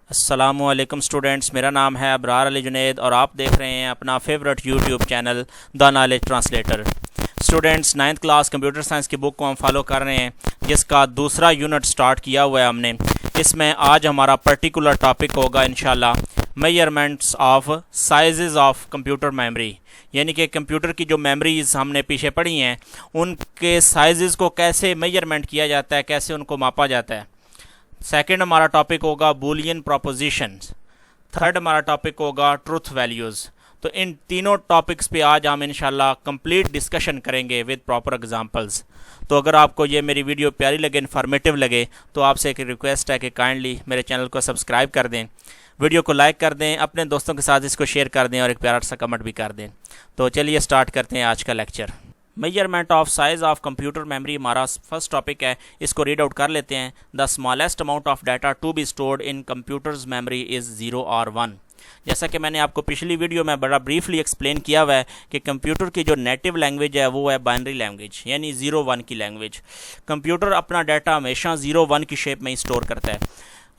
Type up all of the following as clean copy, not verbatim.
अस्सलामुअलैकुम स्टूडेंट्स, मेरा नाम है अबरार अली जुनैद और आप देख रहे हैं अपना favourite YouTube channel the knowledge translator. Students, 9th class computer science की बुक को हम फॉलो कर रहे हैं, जिसका दूसरा यूनिट स्टार्ट किया हुआ है हमने। इसमें आज हमारा पर्टिकुलर टॉपिक होगा इंशाल्लाह measurements of sizes of computer memory, यानी कि कंप्यूटर की जो मेमोरीज हमने पीछे पढ़ी हैं उनके साइजेस को कैसे मेजरमेंट किया जाता है, कैसे उनको मापा जाता है। सेकंड हमारा टॉपिक होगा बूलियन प्रोपोजिशंस। थर्ड हमारा टॉपिक होगा ट्रूथ वैल्यूज़। तो इन तीनों टॉपिक्स पे आज हम इंशाल्लाह कंप्लीट डिस्कशन करेंगे विद प्रॉपर एग्जांपल्स। तो अगर आपको ये मेरी वीडियो प्यारी लगे, इन्फॉर्मेटिव लगे, तो आपसे एक रिक्वेस्ट है कि काइंडली मेरे चैनल को सब्सक्राइब कर दें, वीडियो को लाइक कर दें, अपने दोस्तों के साथ इसको शेयर कर दें और एक प्यारा सा कमेंट भी कर दें। तो चलिए स्टार्ट करते हैं आज का lecture. Measurement of size of computer memory हमारा फर्स्ट टॉपिक है, इसको रीड आउट कर लेते हैं। The smallest amount of data to be stored in computers memory is 0 और 1। जैसा कि मैंने आपको पिछली वीडियो में बड़ा ब्रीफली एक्सप्लेन किया हुआ है कि कंप्यूटर की जो नेटिव लैंग्वेज है वो है बाइनरी लैंग्वेज, यानी 0-1 की लैंग्वेज। कंप्यूटर अपना डाटा हमेशा 0-1 की शेप में ही स्टोर करता है।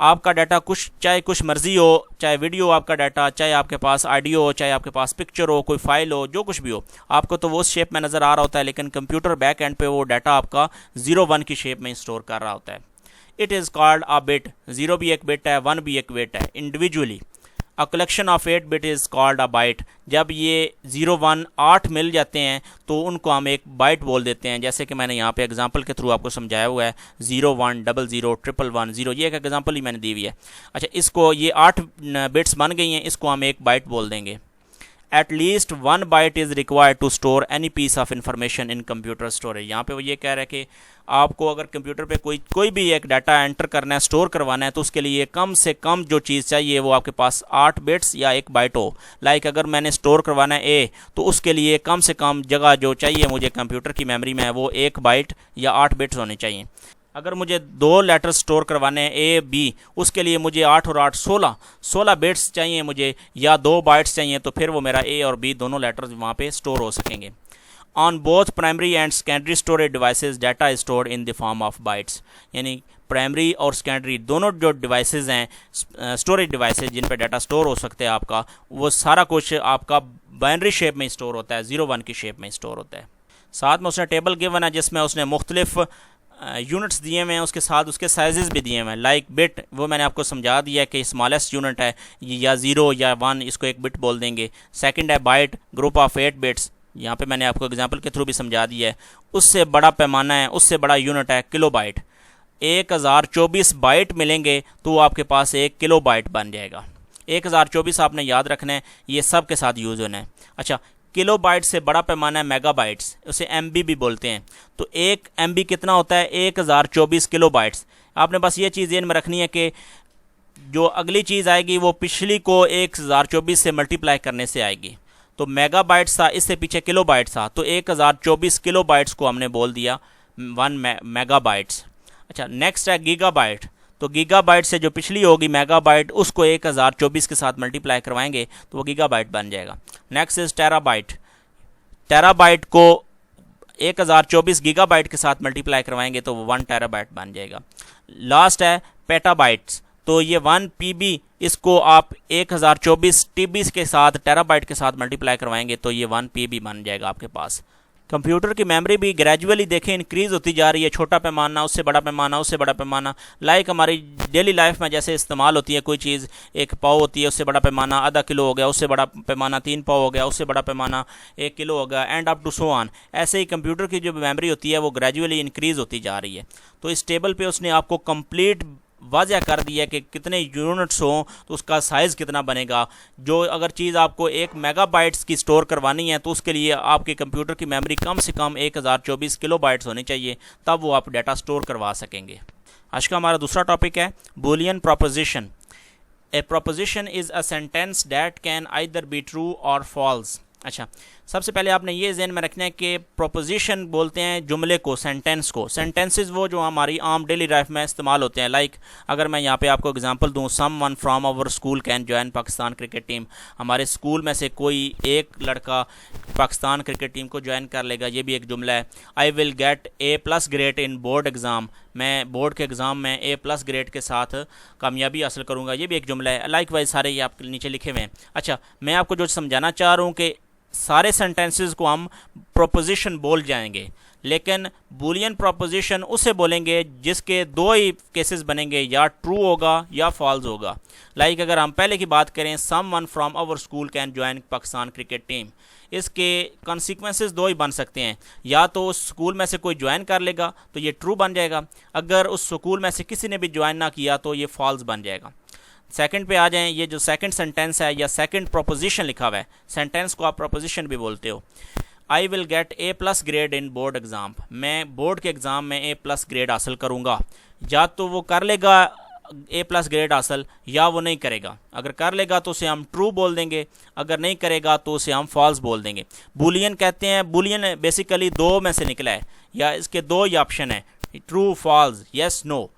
आपका डाटा चाहे कुछ मर्जी हो, चाहे वीडियो आपका डाटा, चाहे आपके पास ऑडियो हो, चाहे आपके पास पिक्चर हो, कोई फाइल हो, जो कुछ भी हो, आपको तो वो शेप में नज़र आ रहा होता है, लेकिन कंप्यूटर बैक एंड पे वो डाटा आपका 0-1 की शेप में स्टोर कर रहा होता है। It is called a bit. 0 भी एक बिट है, 1 भी एक बिट है individually. A collection of 8 bit is called a byte. जब ये 0-1 8 मिल जाते हैं तो उनको हम एक बाइट बोल देते हैं, जैसे कि मैंने यहाँ पे एग्जांपल के थ्रू आपको समझाया हुआ है। 0-1 00 111 0, ये एक एग्जांपल ही मैंने दी हुई है। अच्छा, इसको ये 8 बिट्स बन गई हैं, इसको हम एक बाइट बोल देंगे। At least 1 byte is required to store any piece of information in computer storage. यहाँ पे वो ये कह रहा है कि आपको अगर कंप्यूटर पे कोई भी एक डाटा एंटर करना है, स्टोर करवाना है, तो उसके लिए कम से कम जो चीज़ चाहिए वो आपके पास 8 बिट्स या 1 बाइट हो। लाइक अगर मैंने स्टोर करवाना है ए, तो उसके लिए कम से कम जगह जो चाहिए मुझे कंप्यूटर की मेमोरी में है वो 1 बाइट या 8 बिट्स होने चाहिए। अगर मुझे 2 लेटर स्टोर करवाने हैं ए बी, उसके लिए मुझे 8 और 8 16 बिट्स चाहिए मुझे, या 2 बाइट्स चाहिए, तो फिर वो मेरा ए और बी दोनों लेटर्स वहाँ पे स्टोर हो सकेंगे। On both primary and secondary storage devices data is stored in the form of bytes. यानी प्राइमरी और सेकेंडरी दोनों जो डिवाइसेस हैं, स्टोरेज डिवाइसेस जिन पे डाटा स्टोर हो सकते हैं आपका, वो सारा कुछ आपका बाइनरी शेप में स्टोर होता है, 0-1 की शेप में स्टोर होता है। साथ में उसने टेबल गिवन है जिसमें उसने मुख्तलिफ यूनिट्स दिए हुए हैं, उसके साथ उसके साइजेस भी दिए हुए हैं। लाइक बिट, वो मैंने आपको समझा दिया है कि स्मॉलेस्ट यूनिट है या 0 या 1, इसको एक बिट बोल देंगे। सेकंड है बाइट, ग्रुप ऑफ 8 बिट्स, यहाँ पे मैंने आपको एग्जांपल के थ्रू भी समझा दिया है। उससे बड़ा पैमाना है, उससे बड़ा यूनिट है किलो बाइट। 1024 बाइट मिलेंगे तो आपके पास 1 किलो बाइट बन जाएगा। 1024 आपने याद रखना है, ये सब के साथ यूज़ होना है। अच्छा, किलो बाइट से बड़ा पैमाना है मेगाबाइट्स, उसे एमबी भी बोलते हैं। तो 1 MB कितना होता है? 1024 किलो बाइट्स। आपने बस ये चीज़ ध्यान में रखनी है कि जो अगली चीज़ आएगी वो पिछली को 1024 से मल्टीप्लाई करने से आएगी। तो मेगाबाइट्स था, इससे पीछे किलो बाइट्स था, तो 1024 किलो बाइट्स को हमने बोल दिया 1 मेगाबाइट्स। अच्छा, नेक्स्ट है गीगाबाइट। तो गीगाबाइट से जो पिछली होगी मेगाबाइट, उसको 1024 के साथ मल्टीप्लाई करवाएंगे तो वो गीगाबाइट बन जाएगा। Next is terabyte. टेराबाइट को 1024 गीगाबाइट के साथ मल्टीप्लाई करवाएंगे तो वो 1 टेराबाइट बन जाएगा। लास्ट है पेटाबाइट्स। तो ये 1 PB, इसको आप 1024 TB के साथ टेराबाइट के साथ मल्टीप्लाई करवाएंगे तो ये 1 PB बन जाएगा आपके पास। कंप्यूटर की मेमोरी भी ग्रेजुअली देखें इंक्रीज़ होती जा रही है, छोटा पैमाना, उससे बड़ा पैमाना, उससे बड़ा पैमाना। लाइक हमारी डेली लाइफ में जैसे इस्तेमाल होती है कोई चीज़, 1 पाव होती है, उससे बड़ा पैमाना आधा किलो हो गया, उससे बड़ा पैमाना 3 पाव हो गया, उससे बड़ा पैमाना 1 किलो हो गया, and up to so on. ऐसे ही कंप्यूटर की जो मेमोरी होती है वो ग्रेजुअली इंक्रीज़ होती जा रही है। तो इस टेबल पर उसने आपको कंप्लीट वाज़ह कर दिया कि कितने यूनिट्स हों तो उसका साइज़ कितना बनेगा। जो अगर चीज़ आपको 1 मेगाबाइट्स की स्टोर करवानी है तो उसके लिए आपके कंप्यूटर की मेमोरी कम से कम 1024 किलो बाइट्स होनी चाहिए, तब वो आप डाटा स्टोर करवा सकेंगे। आज का हमारा दूसरा टॉपिक है Boolean proposition. A proposition is a sentence that can either be true और फॉल्स। अच्छा, सबसे पहले आपने ये ज़हन में रखना है कि प्रोपोजिशन बोलते हैं जुमले को, सेंटेंस को। सेंटेंसेस वो जो हमारी आम डेली लाइफ में इस्तेमाल होते हैं। लाइक अगर मैं यहाँ पे आपको एग्जांपल दूँ, some one from our school can join Pakistan cricket team. हमारे स्कूल में से कोई एक लड़का पाकिस्तान क्रिकेट टीम को ज्वाइन कर लेगा, ये भी एक जुमला है। I will get A+ grade in board exam. मैं बोर्ड के एग्ज़ाम में A+ ग्रेड के साथ कामयाबी हासिल करूँगा, ये भी एक जुमला है। लाइक वाइज सारे ये आप नीचे लिखे हुए हैं। अच्छा, मैं आपको जो समझाना चाह रहा हूँ कि सारे सेंटेंसेस को हम प्रोपोजिशन बोल जाएंगे, लेकिन बूलियन प्रोपोजिशन उसे बोलेंगे जिसके दो ही केसेस बनेंगे, या ट्रू होगा या फॉल्स होगा। लाइक अगर हम पहले की बात करें, some one from our school can join Pakistan cricket team, इसके कॉन्सिक्वेंसेस दो ही बन सकते हैं। या तो उस स्कूल में से कोई ज्वाइन कर लेगा तो ये ट्रू बन जाएगा, अगर उस स्कूल में से किसी ने भी ज्वाइन ना किया तो ये फॉल्स बन जाएगा। सेकंड पे आ जाएं, ये जो सेकंड सेंटेंस है या सेकंड प्रोपोजिशन लिखा हुआ है, सेंटेंस को आप प्रोपोजिशन भी बोलते हो। आई will get A+ grade in board exam. मैं बोर्ड के एग्ज़ाम में A+ ग्रेड हासिल करूँगा। या तो वो कर लेगा A+ ग्रेड हासिल, या वो नहीं करेगा। अगर कर लेगा तो उसे हम ट्रू बोल देंगे, अगर नहीं करेगा तो उसे हम फॉल्स बोल देंगे। बूलियन कहते हैं, बूलियन बेसिकली दो में से निकला है, या इसके दो ही ऑप्शन है, ट्रू, फॉल्स, येस, नो।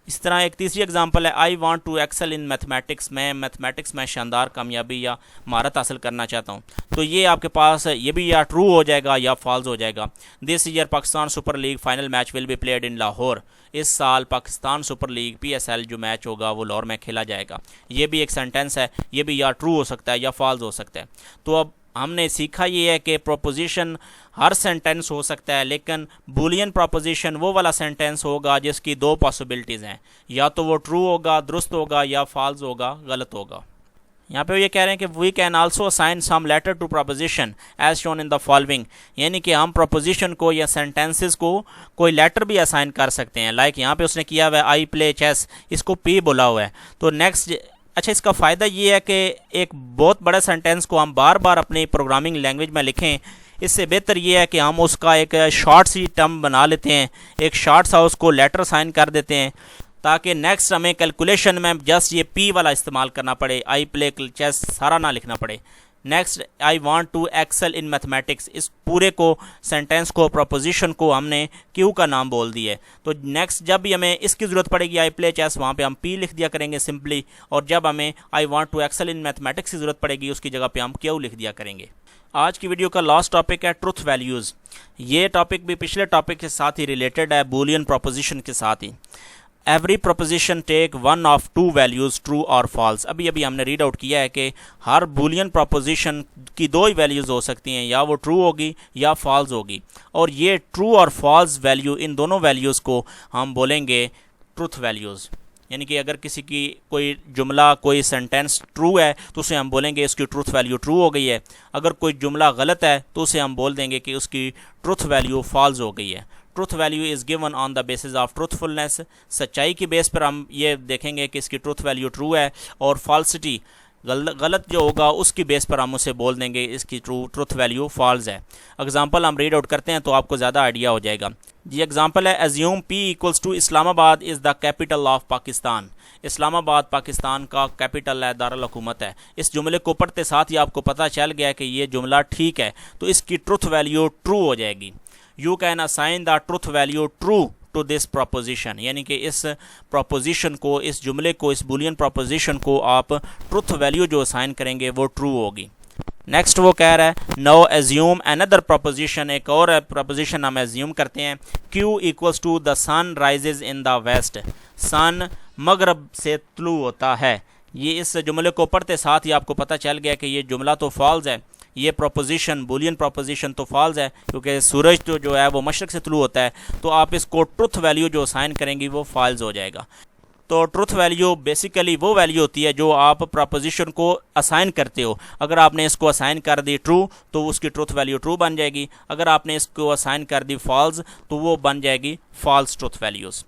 इस तरह एक तीसरी एग्जांपल है, I want to excel in mathematics. मैं मैथमेटिक्स में शानदार कामयाबी या महारत हासिल करना चाहता हूँ। तो ये आपके पास ये भी या ट्रू हो जाएगा या फॉल्स हो जाएगा। This year Pakistan super league final match will be played in Lahore. इस साल पाकिस्तान सुपर लीग PSL जो मैच होगा वो लाहौर में खेला जाएगा। ये भी एक सेंटेंस है, ये भी या ट्रू हो सकता है या फॉल्स हो सकता है। तो अब हमने सीखा ये है कि प्रोपोजिशन हर सेंटेंस हो सकता है, लेकिन बूलियन प्रोपोजिशन वो वाला सेंटेंस होगा जिसकी दो पॉसिबिलिटीज़ हैं, या तो वो ट्रू होगा, दुरुस्त होगा, या फॉल्स होगा, गलत होगा। यहाँ पे ये कह रहे हैं कि we can also assign some letter to proposition as shown in the following, यानी कि हम प्रोपोजिशन को या सेंटेंसेस को कोई लेटर भी असाइन कर सकते हैं। लाइक यहाँ पे उसने किया हुआ है आई प्ले चेस, इसको P बोला हुआ है। तो नेक्स्ट, अच्छा, इसका फ़ायदा ये है कि एक बहुत बड़ा सेंटेंस को हम बार बार अपनी प्रोग्रामिंग लैंग्वेज में लिखें, इससे बेहतर ये है कि हम उसका एक शॉर्ट सी टर्म बना लेते हैं, एक शॉर्ट सा उसको लेटर साइन कर देते हैं, ताकि नेक्स्ट हमें कैलकुलेशन में जस्ट ये P वाला इस्तेमाल करना पड़े, आई प्ले चेस सारा ना लिखना पड़े। Next, I want to excel in mathematics, इस पूरे को सेंटेंस को, प्रोपोजिशन को हमने Q का नाम बोल दिया है। तो नेक्स्ट जब भी हमें इसकी ज़रूरत पड़ेगी आई प्ले चेस, वहाँ पे हम P लिख दिया करेंगे सिंपली, और जब हमें I want to excel in mathematics की ज़रूरत पड़ेगी उसकी जगह पे हम Q लिख दिया करेंगे। आज की वीडियो का लास्ट टॉपिक है ट्रुथ वैल्यूज़। ये टॉपिक भी पिछले टॉपिक के साथ ही रिलेटेड है, बूलियन प्रोपोजिशन के साथ ही। Every proposition take one of two values, true और फॉल्स। अभी अभी हमने रीड आउट किया है कि हर बूलियन प्रोपोजिशन की दो ही वैल्यूज़ हो सकती हैं, या वो ट्रू होगी या फॉल्स होगी, और ये ट्रू और फॉल्स वैल्यू, इन दोनों वैल्यूज़ को हम बोलेंगे ट्रुथ वैल्यूज़। यानी कि अगर किसी की कोई जुमला, कोई सेंटेंस ट्रू है तो उसे हम बोलेंगे इसकी ट्रुथ वैल्यू ट्रू हो गई है। अगर कोई जुमला गलत है तो उसे हम बोल देंगे कि उसकी ट्रुथ वैल्यू फॉल्स हो गई है। Truth value is given on the basis of truthfulness. सच्चाई की बेस पर हम ये देखेंगे कि इसकी ट्रुथ वैल्यू ट्रू है, और फॉल्सिटी, गलत जो होगा उसकी बेस पर हम उसे बोल देंगे इसकी ट्रुथ वैल्यू फॉल्स है। एग्जांपल हम रीड आउट करते हैं तो आपको ज़्यादा आइडिया हो जाएगा। ये एग्जांपल है, assume P equals to Islamabad is the capital of Pakistan. Islamabad Pakistan का कैपिटल है, दारुल हुकूमत है। इस जुमले को पढ़ते साथ ही आपको पता चल गया कि ये जुमला ठीक है, तो इसकी ट्रुथ वैल्यू ट्रू हो जाएगी। You can assign the truth value true to this proposition, यानी कि इस प्रोपोजिशन को, इस जुमले को, इस बूलियन प्रोपोजिशन को आप ट्रुथ वैल्यू जो असाइन करेंगे वो ट्रू होगी। नेक्स्ट वो कह रहा है, नो एज्यूम अनदर प्रोपोजिशन, एक और प्रोपोजिशन हम एज्यूम करते हैं, Q equals to the sun rises in the west. Sun मगरब से तुलू होता है। ये इस जुमले को पढ़ते साथ ही आपको पता चल गया कि ये जुमला तो फॉल्स है, ये प्रोपोजिशन, बूलियन प्रोपोजिशन तो फॉल्स है, क्योंकि सूरज तो जो है वो मशरक से तुलू होता है। तो आप इसको ट्रुथ वैल्यू जो असाइन करेंगी वो फॉल्स हो जाएगा। तो ट्रुथ वैल्यू बेसिकली वो वैल्यू होती है जो आप प्रोपोजिशन को असाइन करते हो। अगर आपने इसको असाइन कर दी ट्रू तो उसकी ट्रुथ वैल्यू ट्रू बन जाएगी, अगर आपने इसको असाइन कर दी फॉल्स तो वो बन जाएगी false truth values.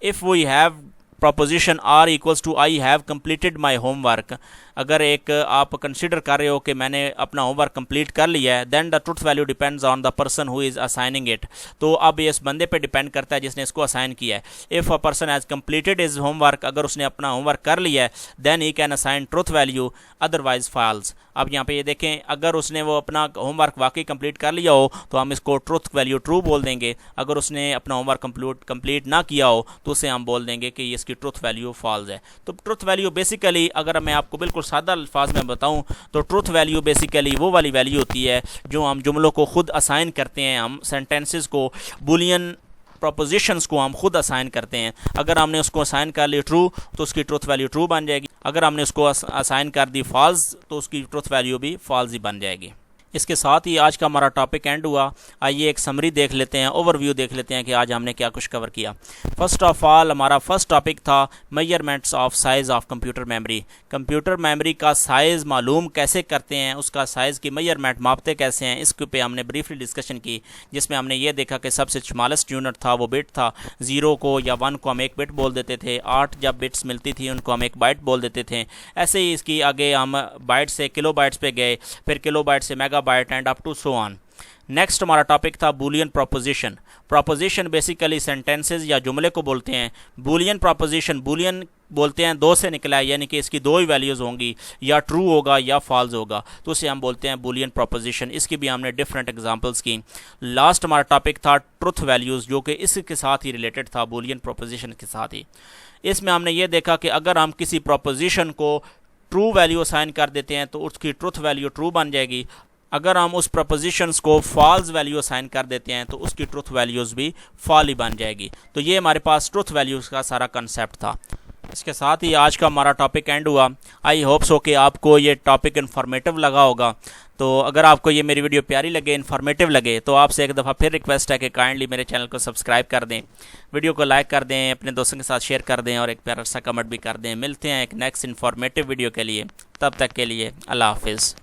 If we have proposition R equals to I have completed my homework, अगर एक आप कंसिडर कर रहे हो कि मैंने अपना होमवर्क कंप्लीट कर लिया है, then the truth value depends on the person who is assigning it. तो अब ये इस बंदे पे डिपेंड करता है जिसने इसको असाइन किया है। If a person has completed is homework, अगर उसने अपना होमवर्क कर लिया है, then he can assign truth value, otherwise false. अब यहाँ पे ये देखें, अगर उसने वो अपना होमवर्क वाकई कंप्लीट कर लिया हो तो हम इसको ट्रुथ वैल्यू ट्रू बोल देंगे। अगर उसने अपना होमवर्क कंप्लीट ना किया हो तो उसे हम बोल देंगे कि इसकी ट्रुथ वैल्यू फॉल्स है। तो ट्रुथ वैल्यू बेसिकली, अगर मैं आपको बिल्कुल सादा अल्फाज में बताऊं तो ट्रुथ वैल्यू बेसिकली वो वाली वैल्यू होती है जो हम जुमलों को खुद असाइन करते हैं, हम सेंटेंसेस को, बुलियन प्रोपोजिशंस को हम खुद असाइन करते हैं। अगर हमने उसको असाइन कर लिया ट्रू तो उसकी ट्रुथ वैल्यू ट्रू बन जाएगी, अगर हमने उसको असाइन कर दी फॉल्स तो उसकी ट्रुथ वैल्यू भी फॉल्स ही बन जाएगी। इसके साथ ही आज का हमारा टॉपिक एंड हुआ। आइए एक समरी देख लेते हैं, ओवरव्यू देख लेते हैं कि आज हमने क्या कुछ कवर किया। फर्स्ट ऑफ ऑल हमारा फर्स्ट टॉपिक था measurements of size of computer memory. Computer memory का साइज़ मालूम कैसे करते हैं, उसका साइज़ की मेजरमेंट मापते कैसे हैं, इसके पे हमने ब्रीफली डिस्कशन की, जिसमें हमने ये देखा कि सबसे स्मॉलेस्ट यूनिट था वो बिट था। 0 को या 1 को हम एक बिट बोल देते थे, 8 जब बिट्स मिलती थी उनको हम एक बाइट बोल देते थे। ऐसे ही इसकी आगे हम बाइट से किलो बाइट्स पे गए, फिर किलो बाइट से mega byte and up to so on. Next हमारा टॉपिक था Boolean proposition. Proposition basically sentences या जुमले को बोलते हैं। बूलियन प्रोपोजिशन, बूलियन बोलते हैं 2 से निकला है, यानी कि इसकी 2 ही वैल्यूज़ होंगी, या ट्रू होगा या फॉल्स होगा, तो उसे हम बोलते हैं बूलियन प्रोपोजिशन। इसकी भी हमने डिफरेंट एग्जांपल्स की। लास्ट हमारा टॉपिक था ट्रुथ वैल्यूज़, जो कि इसके साथ ही रिलेटेड था, बूलियन प्रोपोजिशन के साथ ही। इसमें हमने ये देखा कि अगर हम किसी प्रोपोजिशन को ट्रू वैल्यू असाइन कर देते हैं तो उसकी ट्रुथ वैल्यू ट्रू बन जाएगी। अगर हम उस प्रपोजिशंस को फॉल्स वैल्यू असाइन कर देते हैं तो उसकी ट्रुथ वैल्यूज़ भी फॉल ही बन जाएगी। तो ये हमारे पास ट्रुथ वैल्यूज़ का सारा कंसेप्ट था। इसके साथ ही आज का हमारा टॉपिक एंड हुआ। आई होप सो कि आपको ये टॉपिक इन्फॉर्मेटिव लगा होगा। तो अगर आपको ये मेरी वीडियो प्यारी लगे, इन्फॉर्मेटिव लगे, तो आपसे एक दफ़ा फिर रिक्वेस्ट है कि काइंडली मेरे चैनल को सब्सक्राइब कर दें, वीडियो को लाइक कर दें, अपने दोस्तों के साथ शेयर कर दें और एक प्यारा सा कमेंट भी कर दें। मिलते हैं एक नेक्स्ट इन्फॉर्मेटिव वीडियो के लिए, तब तक के लिए अल्लाह हाफिज़।